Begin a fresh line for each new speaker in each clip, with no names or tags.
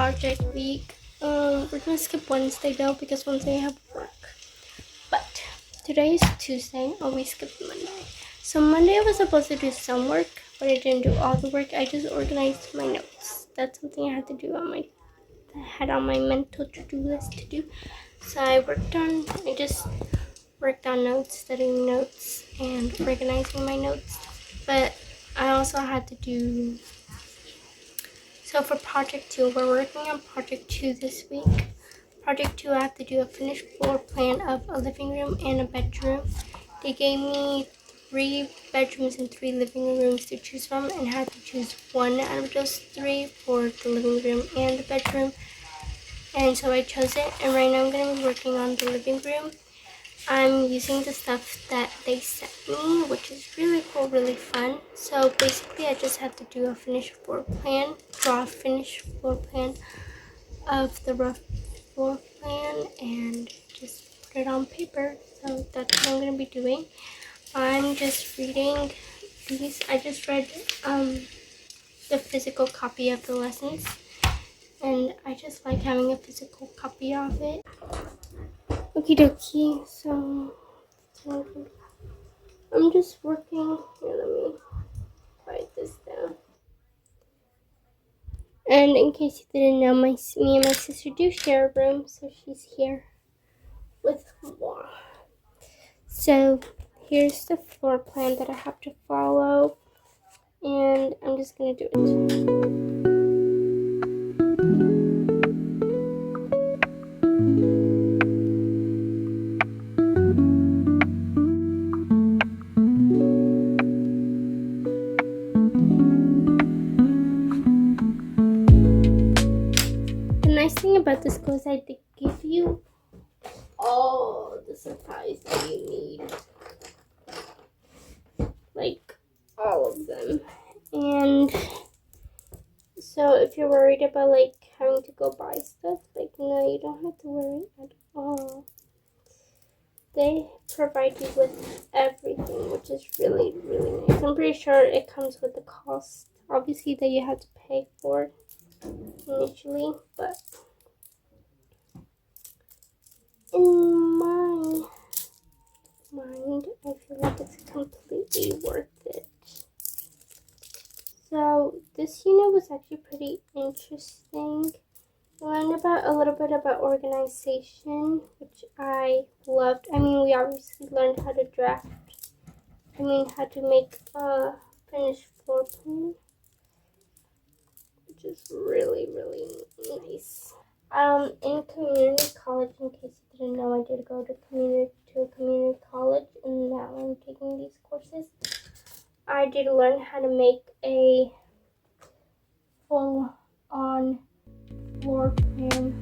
project week. We're gonna skip Wednesday though because Wednesday I have work. But today is Tuesday, and we skipped Monday. So Monday I was supposed to do some work, but I didn't do all the work. I just organized my notes. That's something I had to do on my mental to-do list to do. So I just worked on notes, studying notes, and organizing my notes. But I also had to do. So for project 2, we're working on project 2 this week. Project 2, I have to do a finished floor plan of a living room and a bedroom. They gave me 3 bedrooms and 3 living rooms to choose from, and I had to choose one out of those 3 for the living room and the bedroom. And so I chose it, and right now I'm going to be working on the living room. I'm using the stuff that they sent me, which is really cool, really fun. So basically I just have to do a finished floor plan, draw a finished floor plan of the rough floor plan, and just put it on paper. So that's what I'm going to be doing. I'm just reading these. I just read the physical copy of the lessons, and I just like having a physical copy of it. Okie dokie, so I'm just working. Here, let me write this down. And in case you didn't know, me and my sister do share a room, so she's here with moi. So here's the floor plan that I have to follow, and I'm just gonna do it. The nice thing about this school is they give you all the supplies that you need, like all of them. And so if you're worried about like having to go buy stuff, like no, you don't have to worry at all. They provide you with everything, which is really, really nice. I'm pretty sure it comes with the cost, obviously, that you have to pay for initially, but in my mind, I feel like it's completely worth it. So this unit was actually pretty interesting. I learned about a little bit about organization, which I loved. I mean, we obviously learned how to draft. How to make a finished floor plan, which is really, really nice. In community college, in case you didn't know, I did go to a community college, and now I'm taking these courses. I did learn how to make a full-on floor plan.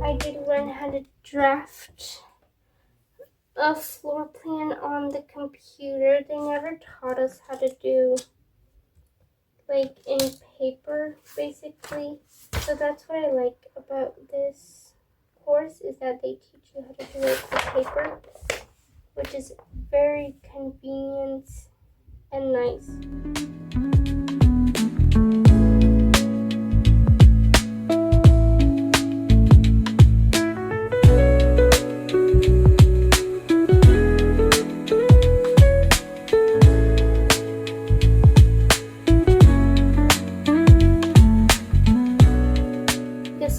I did learn how to draft a floor plan on the computer. They never taught us how to do like in paper, basically. So that's what I like about this course, is that they teach you how to do it with paper, which is very convenient and nice.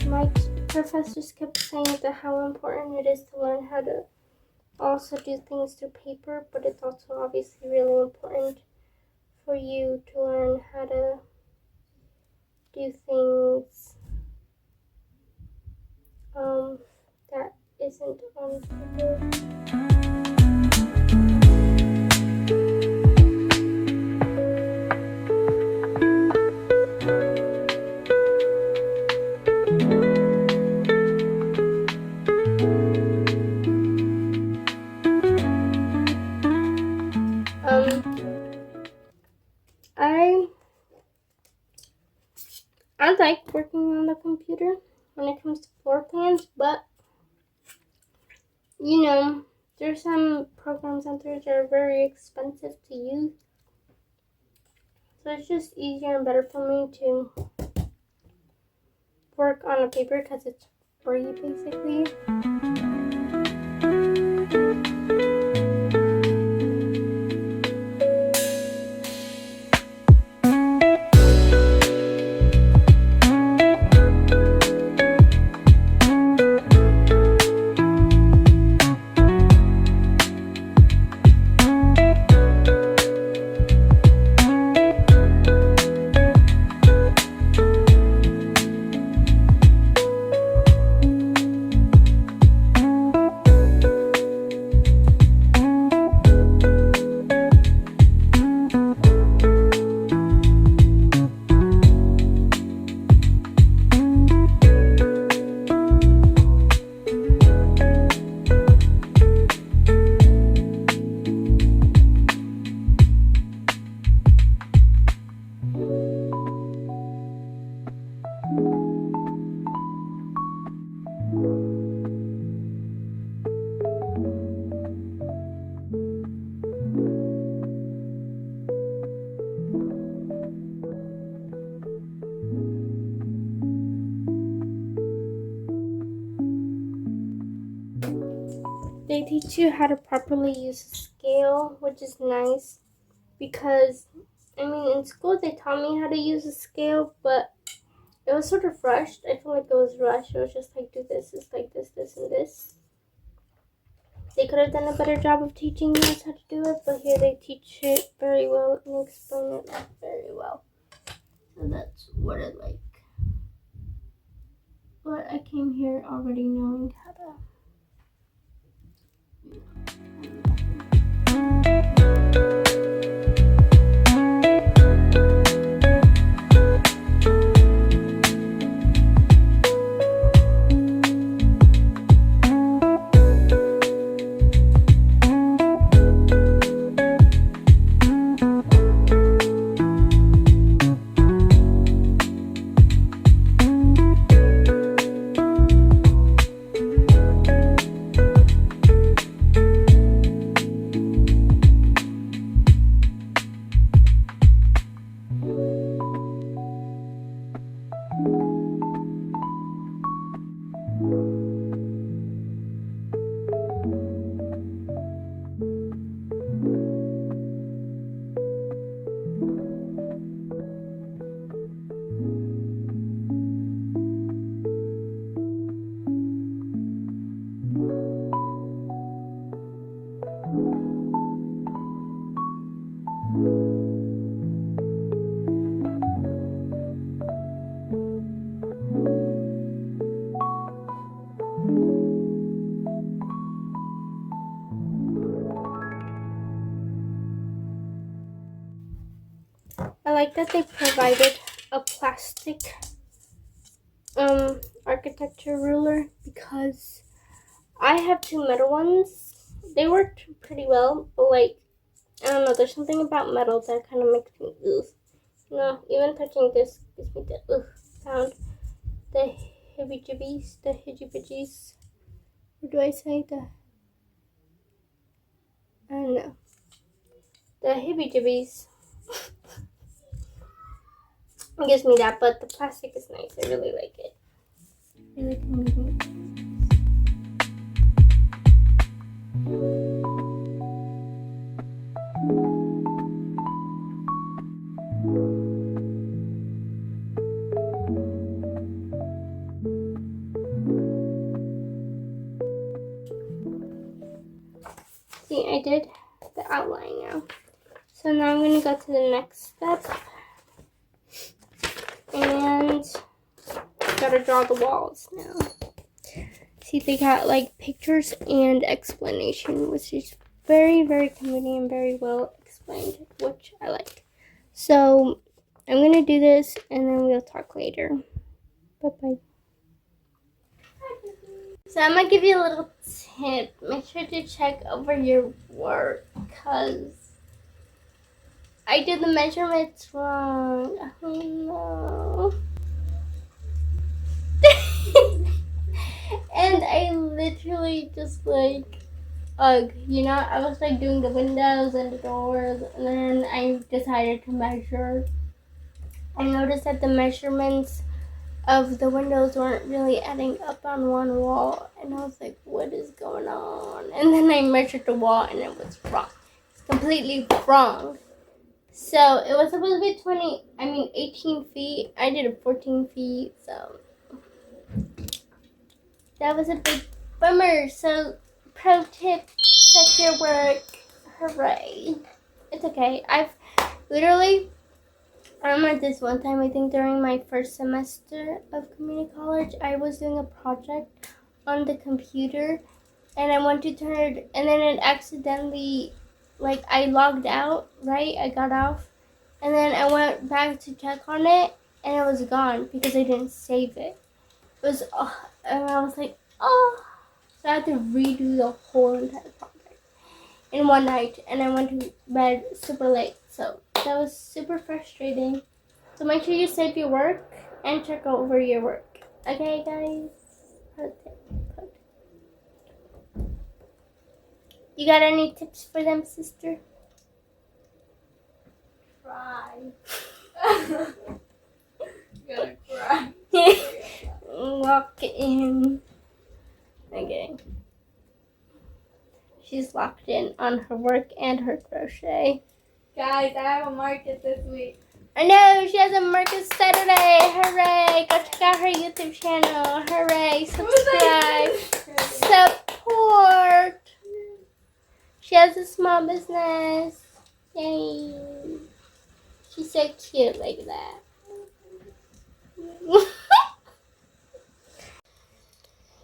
My professors kept saying that how important it is to learn how to also do things through paper, but it's also obviously really important for you to learn how to do things that isn't on paper. I like working on the computer when it comes to floor plans, but you know, there's some programs out there that are very expensive to use. So it's just easier and better for me to work on a paper because it's free basically. They teach you how to properly use a scale, which is nice because, I mean, in school they taught me how to use a scale, but it was sort of rushed. I feel like it was rushed. It was just like, do this, it's like this, this, and this. They could have done a better job of teaching us how to do it, but here they teach it very well and explain it very well. So that's what I like. But I came here already knowing how to. I like that they provided a plastic architecture ruler because I have two metal ones. They worked pretty well, but like, I don't know, there's something about metal that kind of makes me ugh. You know, even touching this gives me the ugh sound. The hibby-jibbies, the hijibijis. What do I say? I don't know. The hibby-jibbies. It gives me that, but the plastic is nice. I really like it. Really convenient. See, I did the outline now. So now I'm going to go to the next step. And gotta draw the walls now. See, they got like pictures and explanation, which is very, very convenient and very well explained, which I like. So I'm going to do this and then we'll talk later. Bye-bye. So I'm going to give you a little tip. Make sure to check over your work because I did the measurements wrong. Oh no. And I literally just like, I was like doing the windows and the doors, and then I decided to measure. I noticed that the measurements of the windows weren't really adding up on one wall, and I was like, what is going on? And then I measured the wall, and it was wrong. It's completely wrong. So it was supposed to be 18 feet. I did it 14 feet, so that was a big bummer. So pro tip, check your work. Hooray. It's okay. I've literally, I remember this one time, I think during my first semester of community college, I was doing a project on the computer, and I went to turn it, and then it accidentally, like, I logged out, right? I got off, and then I went back to check on it, and it was gone because I didn't save it. It was, and I was like, oh. So I had to redo the whole entire project in one night, and I went to bed super late. So that was super frustrating. So make sure you save your work and check over your work. Okay, guys? You got any tips for them, sister?
Cry. Gonna cry.
Lock in. Okay. She's locked in on her work and her crochet.
Guys, I have a market this week.
I know, she has a market Saturday. Hooray. Go check out her YouTube channel. Hooray. Subscribe. Support. She has a small business. Yay. She's so cute like that.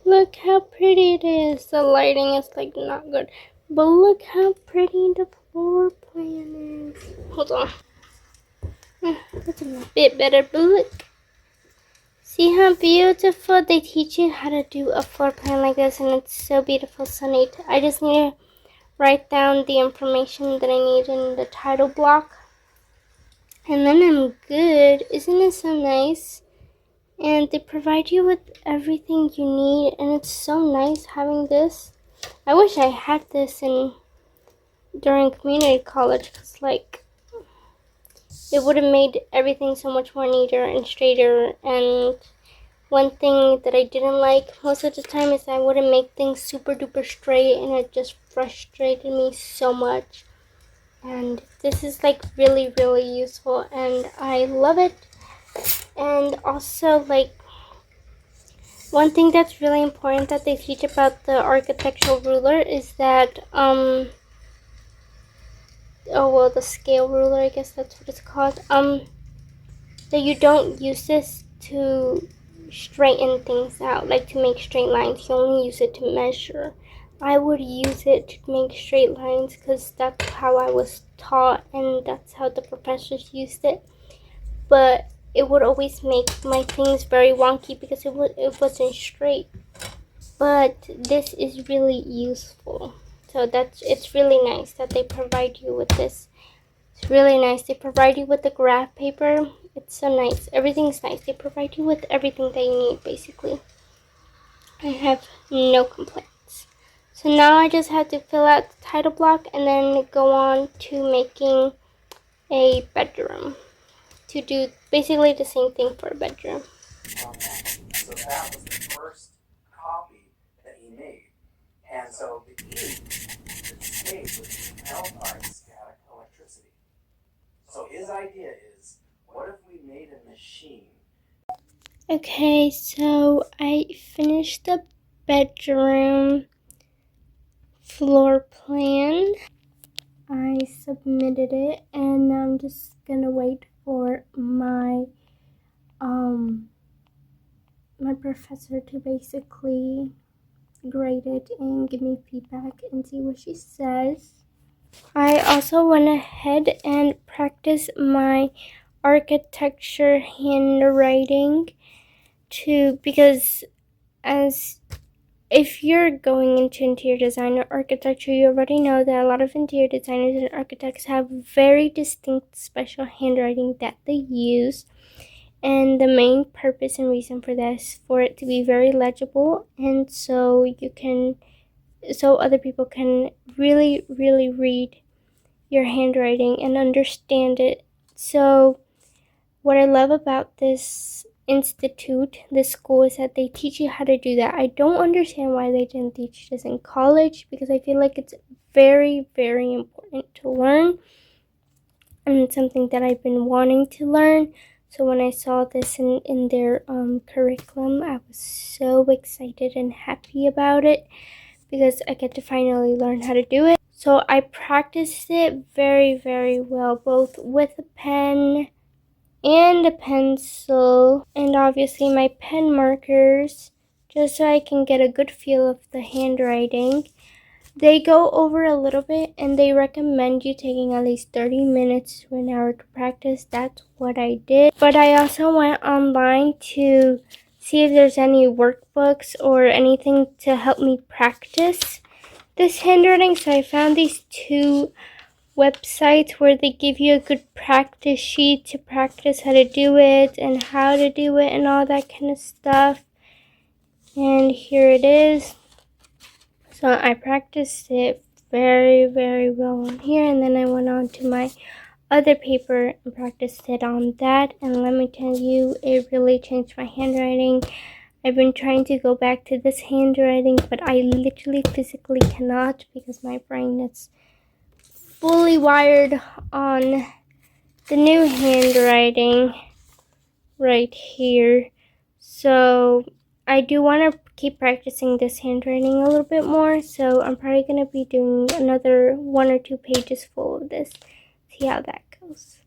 Look how pretty it is. The lighting is like not good. But look how pretty the floor plan is. Hold on. That's a bit better, but look. See how beautiful? They teach you how to do a floor plan like this, and it's so beautiful, so neat. I just need to write down the information that I need in the title block, and then I'm good. Isn't it so nice? And they provide you with everything you need, and it's so nice having this. I wish I had this during community college, because like it would have made everything so much more neater and straighter. And one thing that I didn't like most of the time is I wouldn't make things super duper straight, and it just frustrated me so much. And this is like really, really useful, and I love it. And also, like, one thing that's really important that they teach about the architectural ruler is that the scale ruler, I guess that's what it's called, that you don't use this to straighten things out, like to make straight lines. You only use it to measure. I would use it to make straight lines because that's how I was taught, and that's how the professors used it. But it would always make my things very wonky because it wasn't straight. But this is really useful. So it's really nice that they provide you with this. It's really nice. They provide you with the graph paper. It's so nice. Everything's nice. They provide you with everything that you need, basically. I have no complaints. So now I just have to fill out the title block and then go on to making a bedroom. To do basically the same thing for a bedroom.
So that was the first copy that he made. And so the ink that stayed was held by static electricity. So his idea is, what if we made a machine?
Okay, so I finished the bedroom floor plan. I submitted it, and I'm just gonna wait for my professor to basically grade it and give me feedback and see what she says. I also went ahead and practiced my architecture handwriting because if you're going into interior design or architecture, you already know that a lot of interior designers and architects have very distinct special handwriting that they use. And the main purpose and reason for that is for it to be very legible, and so other people can really, really read your handwriting and understand it. So what I love about this institute, this school, is that they teach you how to do that. I don't understand why they didn't teach this in college, because I feel like it's very, very important to learn, and it's something that I've been wanting to learn. So when I saw this in their curriculum, I was so excited and happy about it, because I get to finally learn how to do it. So I practiced it very, very well, both with a pen and a pencil, and obviously my pen markers, just so I can get a good feel of the handwriting. They go over a little bit, and they recommend you taking at least 30 minutes to an hour to practice. That's what I did. But I also went online to see if there's any workbooks or anything to help me practice this handwriting. So I found these two websites where they give you a good practice sheet to practice how to do it and how to do it and all that kind of stuff. And here it is. So I practiced it very, very well on here, and then I went on to my other paper and practiced it on that. And let me tell you, it really changed my handwriting. I've been trying to go back to this handwriting, but I literally physically cannot, because my brain is fully wired on the new handwriting right here. So I do want to keep practicing this handwriting a little bit more, so I'm probably going to be doing another 1 or 2 pages full of this. See how that goes.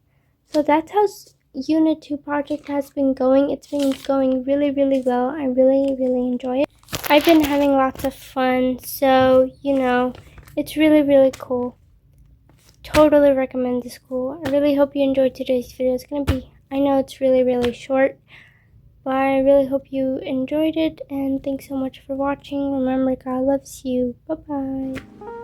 So that's how Unit 2 project has been going. It's been going really, really well. I really, really enjoy it. I've been having lots of fun, so, it's really, really cool. Totally recommend the school. I really hope you enjoyed today's video. I know it's really, really short, but I really hope you enjoyed it, and thanks so much for watching. Remember, God loves you. Bye-bye.